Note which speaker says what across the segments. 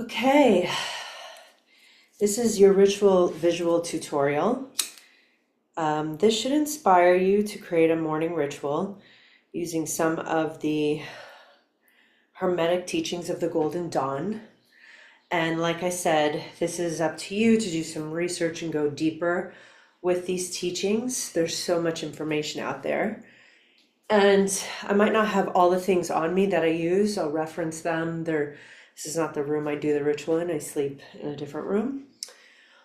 Speaker 1: Okay, this is your ritual visual tutorial. This should inspire you to create a morning ritual using some of the Hermetic teachings of the Golden Dawn. And like I said, this is up to you to do some research and go deeper with these teachings. There's so much information out there. And I might not have all the things on me that I use. I'll reference them. This is not the room I do the ritual in. I sleep in a different room.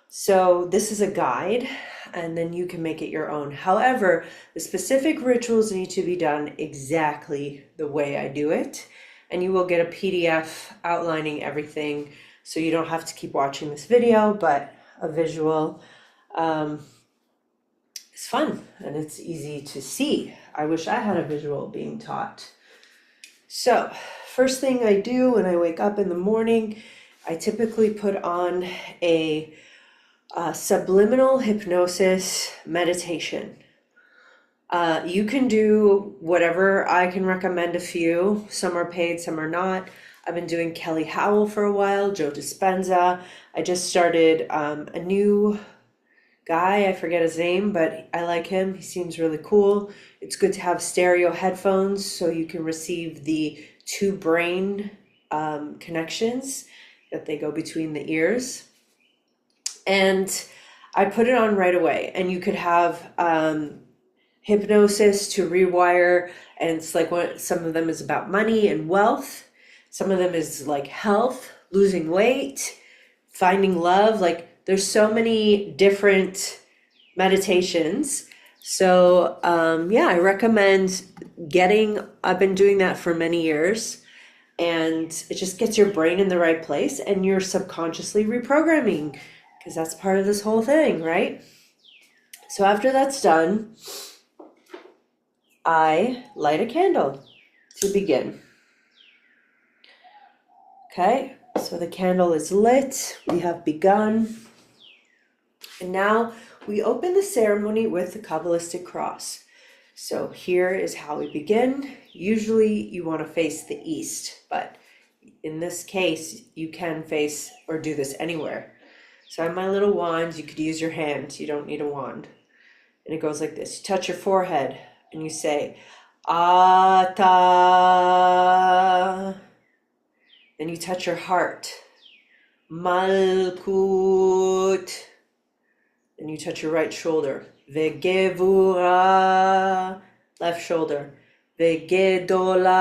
Speaker 1: So this is a guide, and then you can make it your own. However, the specific rituals need to be done exactly the way I do it. And you will get a PDF outlining everything, so you don't have to keep watching this video, but a visual is fun and it's easy to see. I wish I had a visual being taught. So first thing I do when I wake up in the morning, I typically put on a subliminal hypnosis meditation. You can do whatever. I can recommend a few. Some are paid, some are not. I've been doing Kelly Howell for a while, Joe Dispenza. I just started a new guy, I forget his name, but I like him. He seems really cool. It's good to have stereo headphones so you can receive the two brain connections that they go between the ears. And I put it on right away. And you could have hypnosis to rewire, and it's like some of them is about money and wealth. Some of them is like health, losing weight, finding love. Like there's so many different meditations. So yeah, I recommend I've been doing that for many years, and it just gets your brain in the right place and you're subconsciously reprogramming, because that's part of this whole thing, right? So after that's done, I light a candle to begin. Okay, so the candle is lit, we have begun. And now we open the ceremony with the Kabbalistic cross. So here is how we begin. Usually you want to face the east, but in this case, you can face or do this anywhere. So I have my little wand. You could use your hand. You don't need a wand. And it goes like this. You touch your forehead and you say, Ata. Then you touch your heart. Malkut. Then you touch your right shoulder. Vegevura. Left shoulder. Vegedola.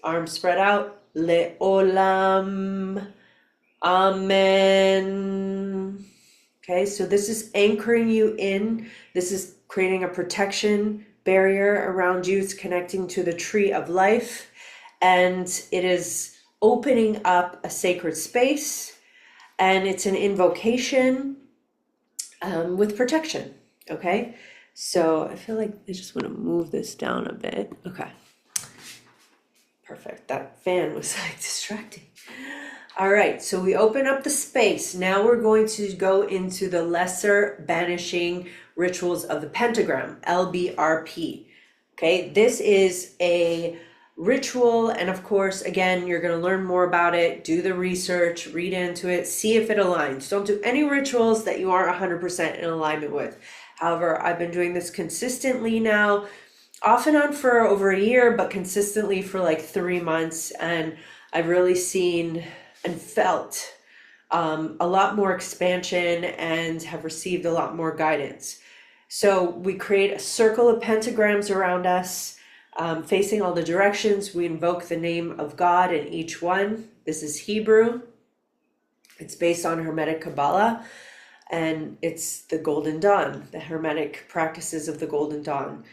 Speaker 1: Arms spread out. Leolam. Amen. Okay, so this is anchoring you in. This is creating a protection barrier around you. It's connecting to the tree of life. And it is opening up a sacred space. And it's an invocation with protection. Okay, so I feel like I just want to move this down a bit. Okay, perfect. That fan was like distracting. All right, so we open up the space. Now we're going to go into the lesser banishing rituals of the pentagram, LBRP. Okay, this is a ritual, and of course, again, you're going to learn more about it, do the research, read into it, see if it aligns. Don't do any rituals that you aren't 100% in alignment with. However, I've been doing this consistently now, off and on for over a year, but consistently for like 3 months, and I've really seen and felt a lot more expansion and have received a lot more guidance. So we create a circle of pentagrams around us, facing all the directions. We invoke the name of God in each one. This is Hebrew. It's based on Hermetic Kabbalah, and it's the Golden Dawn, the Hermetic practices of the Golden Dawn,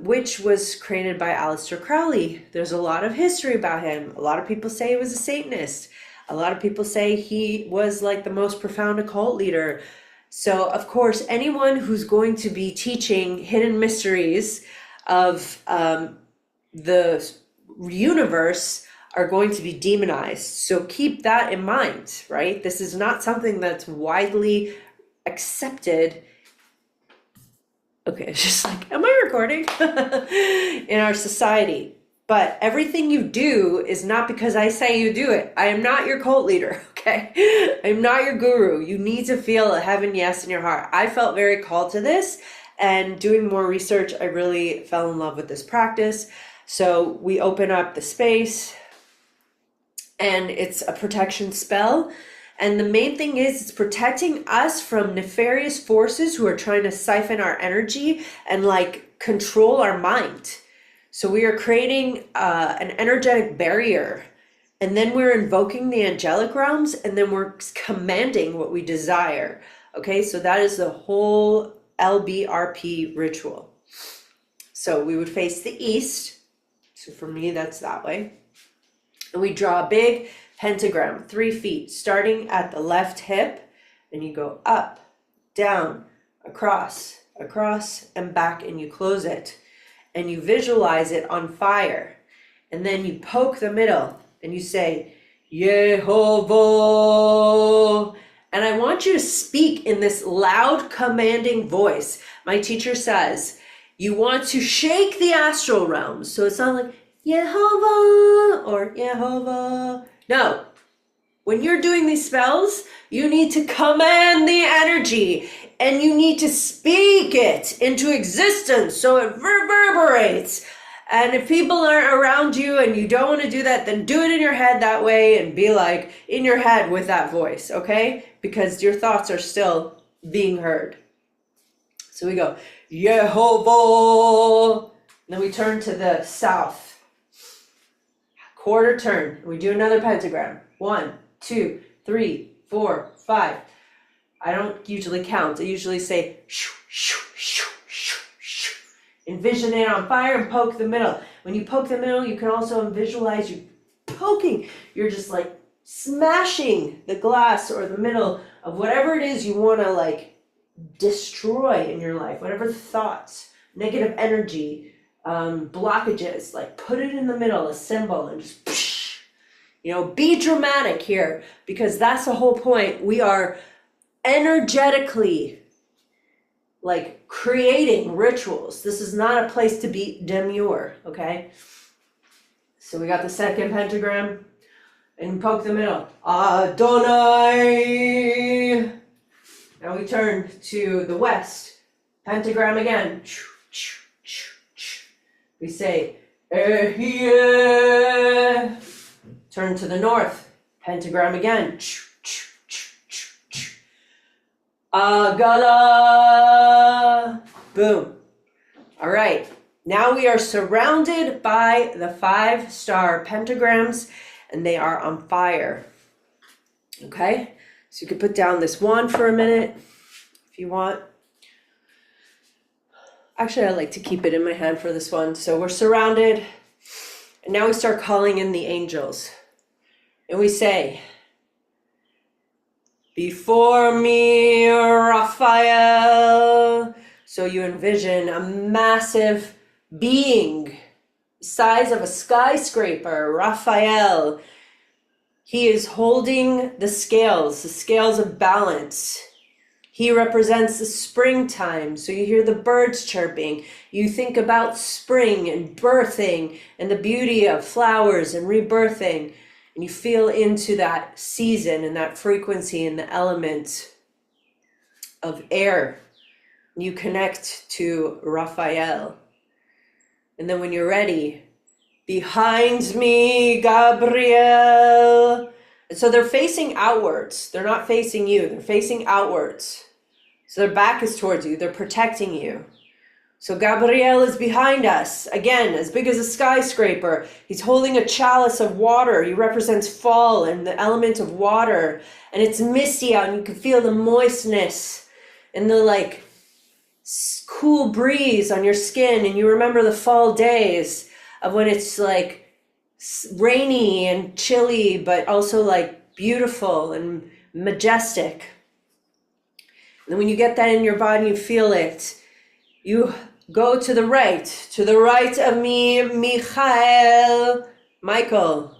Speaker 1: which was created by Aleister Crowley. There's a lot of history about him. A lot of people say he was a Satanist. A lot of people say he was like the most profound occult leader. So, of course, anyone who's going to be teaching hidden mysteries of the universe are going to be demonized. So keep that in mind, right? This is not something that's widely accepted. Okay, it's just like, am I recording? In our society. But everything you do is not because I say you do it. I am not your cult leader, okay? I'm not your guru. You need to feel a heaven yes in your heart. I felt very called to this, and doing more research, I really fell in love with this practice. So we open up the space, and it's a protection spell. And the main thing is it's protecting us from nefarious forces who are trying to siphon our energy and like control our mind. So we are creating an energetic barrier, and then we're invoking the angelic realms, and then we're commanding what we desire. Okay, so that is the whole LBRP ritual. So we would face the east. So for me, that's that way. And we draw a big pentagram, 3 feet, starting at the left hip, and you go up, down, across, and back, and you close it. And you visualize it on fire. And then you poke the middle and you say, Yehovah. And I want you to speak in this loud, commanding voice. My teacher says, you want to shake the astral realms. So it's not like, Yehovah or Yehovah. No. When you're doing these spells, you need to command the energy and you need to speak it into existence so it reverberates. And if people aren't around you and you don't want to do that, then do it in your head that way and be like in your head with that voice, okay? Because your thoughts are still being heard. So we go, Yehovah. Then we turn to the south. Quarter turn. We do another pentagram. 1, 2, 3, 4, 5. I don't usually count. I usually say shoo, shoo, shoo, shoo, shoo. Envision it on fire and poke the middle. When you poke the middle, you can also visualize you poking. You're just like smashing the glass or the middle of whatever it is you want to like destroy in your life. Whatever thoughts, negative energy, blockages, like put it in the middle, a symbol, and just be dramatic here, because that's the whole point. We are energetically like creating rituals. This is not a place to be demure, okay? So we got the second pentagram and poke the middle. Adonai. Now we turn to the west. Pentagram again. We say Ehyeh. Turn to the north. Pentagram again. Agala. Boom. All right. Now we are surrounded by the 5-star pentagrams, and they are on fire. Okay? So you can put down this wand for a minute if you want. Actually, I like to keep it in my hand for this one. So we're surrounded, and now we start calling in the angels. And we say, before me, Raphael. So you envision a massive being, size of a skyscraper, Raphael. He is holding the scales of balance. He represents the springtime, so you hear the birds chirping. You think about spring and birthing and the beauty of flowers and rebirthing. And you feel into that season and that frequency and the element of air. You connect to Raphael. And then when you're ready, behind me, Gabriel. And so they're facing outwards. They're not facing you. They're facing outwards. So their back is towards you. They're protecting you. So Gabriel is behind us. Again, as big as a skyscraper. He's holding a chalice of water. He represents fall and the element of water. And it's misty out and you can feel the moistness and the like cool breeze on your skin. And you remember the fall days of when it's like rainy and chilly, but also like beautiful and majestic. And then when you get that in your body, you feel it. You go to the right of me, Michael.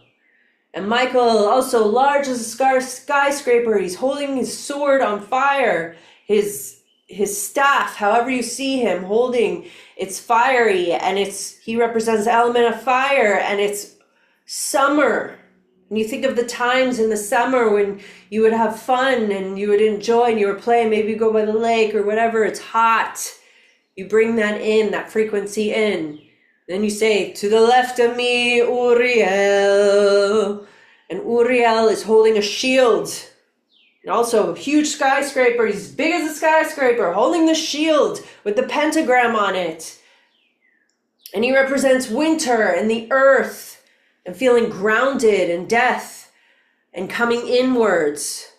Speaker 1: And Michael, also large as a skyscraper, he's holding his sword on fire. His his staff, however you see him holding, it's fiery, and he represents the element of fire, and it's summer. And you think of the times in the summer when you would have fun and you would enjoy and you were playing, maybe you go by the lake or whatever, it's hot. You bring that in, that frequency in. Then you say, to the left of me, Uriel. And Uriel is holding a shield. And also a huge skyscraper, he's as big as a skyscraper, holding the shield with the pentagram on it. And he represents winter and the earth and feeling grounded in death and coming inwards.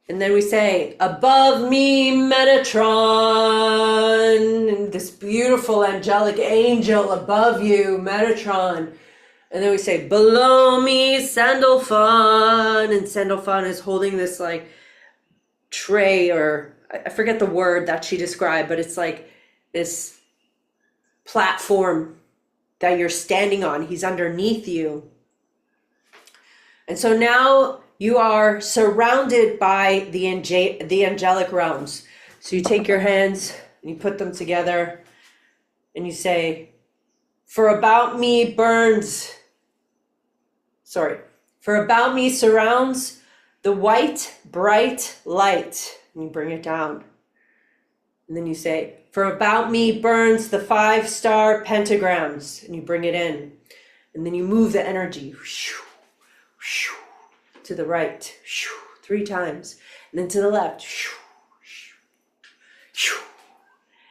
Speaker 1: And then we say, above me, Metatron, and this beautiful angelic angel above you, Metatron. And then we say, below me, Sandalphon. And Sandalphon is holding this like tray, or I forget the word that she described, but it's like this platform that you're standing on. He's underneath you. And so now you are surrounded by the angelic realms. So you take your hands and you put them together and you say, for about me surrounds the white, bright light. And you bring it down. And then you say, for about me burns the 5-star pentagrams. And you bring it in. And then you move the energy to the right 3 times. And then to the left.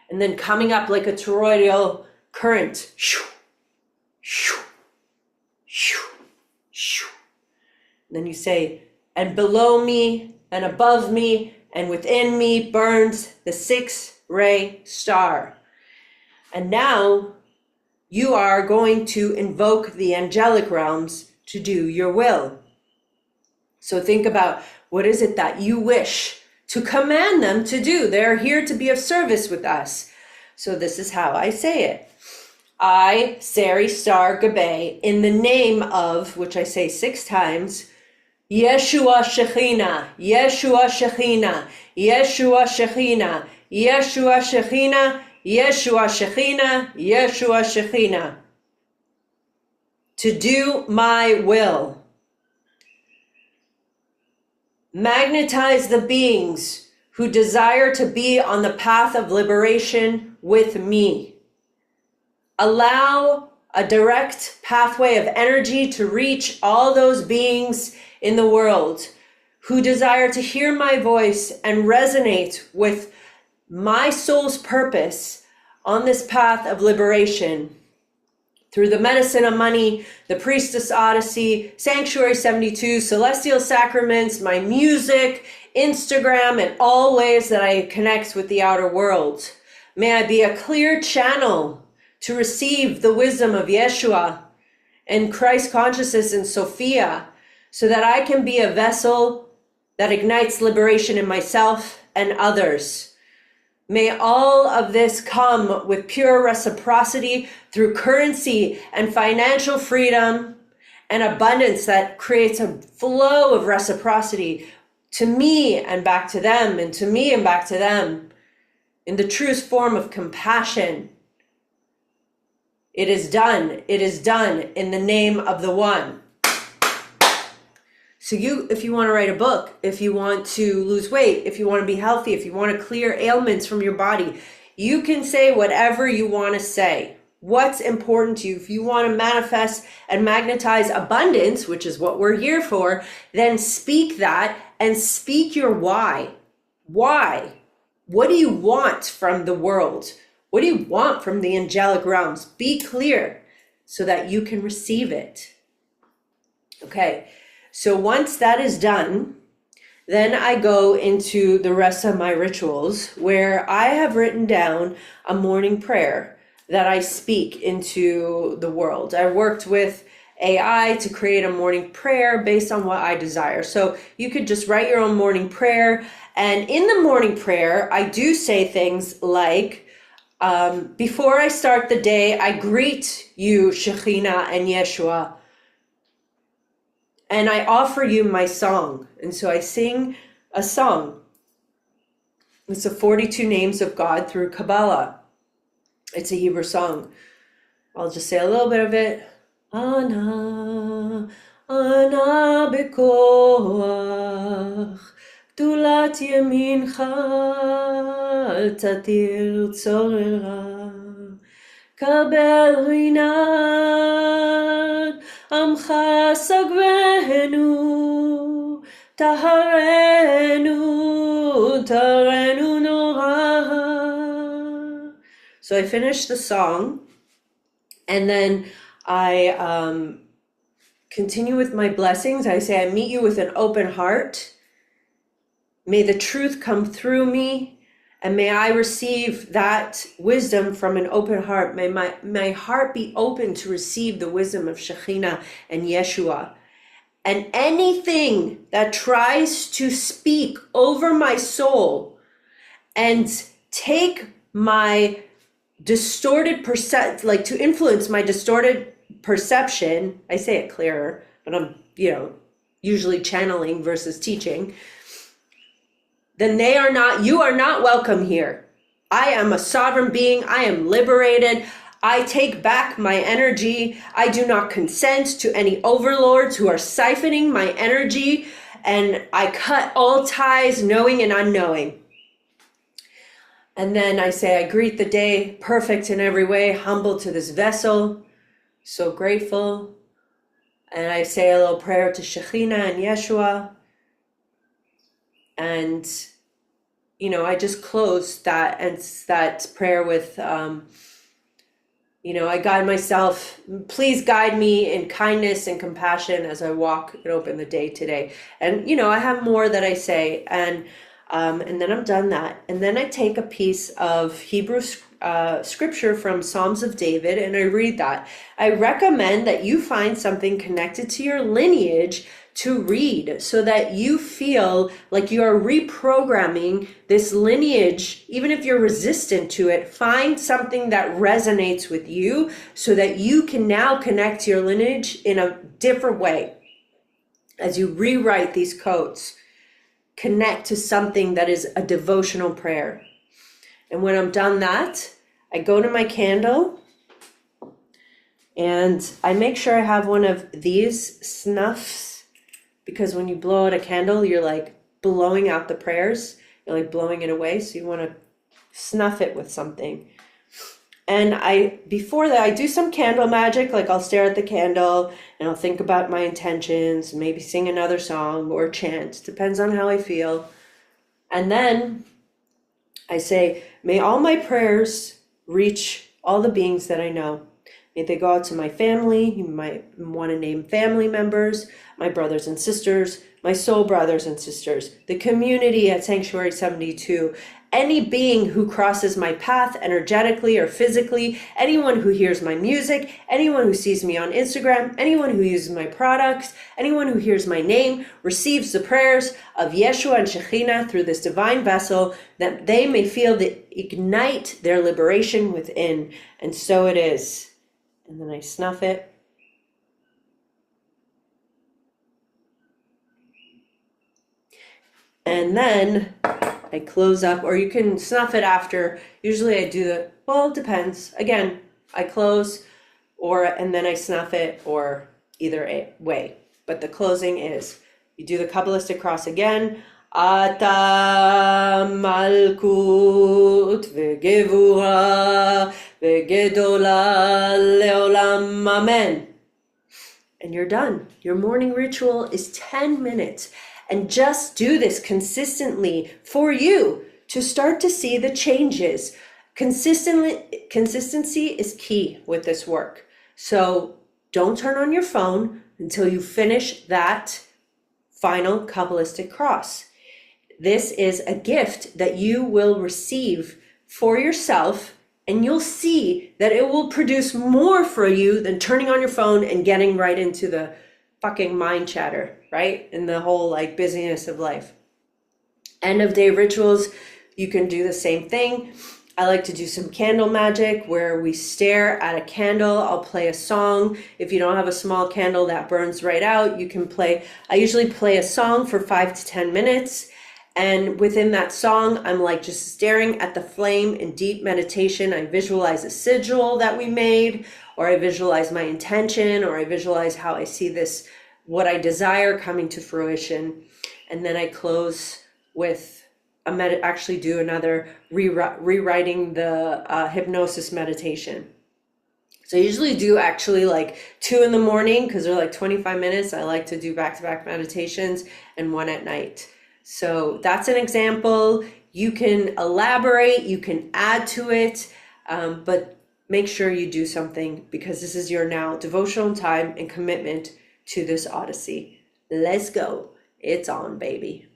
Speaker 1: And then coming up like a toroidal current. And then you say, and below me and above me and within me burns the 6-ray star. And now you are going to invoke the angelic realms to do your will. So think about, what is it that you wish to command them to do? They're here to be of service with us. So this is how I say it. I, Sari Star Gabe, in the name of, which I say 6 times, Yeshua Shekhinah, Yeshua Shekhinah, Yeshua Shekhinah, Yeshua Shekhinah, Yeshua Shekhinah, Yeshua Shekhinah. To do my will. Magnetize the beings who desire to be on the path of liberation with me. Allow a direct pathway of energy to reach all those beings in the world who desire to hear my voice and resonate with my soul's purpose on this path of liberation. Through the Medicine of Money, the Priestess Odyssey, Sanctuary 72, Celestial Sacraments, my music, Instagram, and all ways that I connect with the outer world. May I be a clear channel to receive the wisdom of Yeshua and Christ consciousness in Sophia, so that I can be a vessel that ignites liberation in myself and others. May all of this come with pure reciprocity through currency and financial freedom and abundance that creates a flow of reciprocity to me and back to them, and to me and back to them, in the truest form of compassion. It is done. It is done in the name of the One. So if you want to write a book, if you want to lose weight, if you want to be healthy, if you want to clear ailments from your body, you can say whatever you want to say. What's important to you? If you want to manifest and magnetize abundance, which is what we're here for, then speak that and speak your why. Why? What do you want from the world? What do you want from the angelic realms? Be clear so that you can receive it. Okay. So once that is done, then I go into the rest of my rituals, where I have written down a morning prayer that I speak into the world. I worked with AI to create a morning prayer based on what I desire. So you could just write your own morning prayer. And in the morning prayer, I do say things like, before I start the day, I greet you, Shekhinah and Yeshua, and I offer you my song. And so I sing a song. It's the 42 names of God through Kabbalah. It's a Hebrew song. I'll just say a little bit of it. Ana, Ana bekoach, gdulat yemincha, al tatir tzorera, kabel rinat, amcha sagvenu, tarenu nora. So I finished the song, and then I continue with my blessings. I say, I meet you with an open heart. May the truth come through me, and may I receive that wisdom from an open heart. May my heart be open to receive the wisdom of Shekhinah and Yeshua. And anything that tries to speak over my soul and take my distorted to influence my distorted perception, I say it clearer, but I'm, usually channeling versus teaching, then you are not welcome here. I am a sovereign being. I am liberated. I take back my energy. I do not consent to any overlords who are siphoning my energy, and I cut all ties, knowing and unknowing. And then I say, I greet the day, perfect in every way, humble to this vessel, so grateful. And I say a little prayer to Shekhinah and Yeshua. And, I just close that prayer with, I guide myself. Please guide me in kindness and compassion as I walk and open the day today. And, I have more that I say, and then I'm done that. And then I take a piece of Hebrew scripture from Psalms of David, and I read that. I recommend that you find something connected to your lineage to read, so that you feel like you are reprogramming this lineage. Even if you're resistant to it, find something that resonates with you so that you can now connect to your lineage in a different way. As you rewrite these codes, connect to something that is a devotional prayer. And when I'm done that, I go to my candle and I make sure I have one of these snuffs, because when you blow out a candle, you're like blowing out the prayers. You're like blowing it away. So you want to snuff it with something. And before that, I do some candle magic. Like I'll stare at the candle and I'll think about my intentions, maybe sing another song or chant. Depends on how I feel. And then I say, may all my prayers reach all the beings that I know. May they go out to my family. You might want to name family members, my brothers and sisters, my soul brothers and sisters, the community at Sanctuary 72, any being who crosses my path energetically or physically, anyone who hears my music, anyone who sees me on Instagram, anyone who uses my products, anyone who hears my name, receives the prayers of Yeshua and Shekhinah through this divine vessel, that they may feel ignite their liberation within. And so it is. And then I snuff it. And then I close up, or you can snuff it after. Usually I do it depends. Again, I close, and then I snuff it, or either way. But the closing is, you do the Kabbalistic cross again. Ata malkut v'gevura v'gedola leolam amen. And you're done. Your morning ritual is 10 minutes. And just do this consistently for you to start to see the changes. Consistency is key with this work. So don't turn on your phone until you finish that final Kabbalistic cross. This is a gift that you will receive for yourself, and you'll see that it will produce more for you than turning on your phone and getting right into the fucking mind chatter, right? And the whole busyness of life. End of day rituals, you can do the same thing. I like to do some candle magic where we stare at a candle. I'll play a song. If you don't have a small candle that burns right out, I usually play a song for 5 to 10 minutes. And within that song, I'm like just staring at the flame in deep meditation. I visualize a sigil that we made, or I visualize my intention, or I visualize how I see this, what I desire coming to fruition. And then I close with actually do another rewriting the hypnosis meditation. So I usually do actually like 2 in the morning because they're like 25 minutes. I like to do back-to-back meditations, and 1 at night. So that's an example. You can elaborate, you can add to it, but make sure you do something, because this is your now devotional time and commitment to this Odyssey. Let's go. It's on, baby.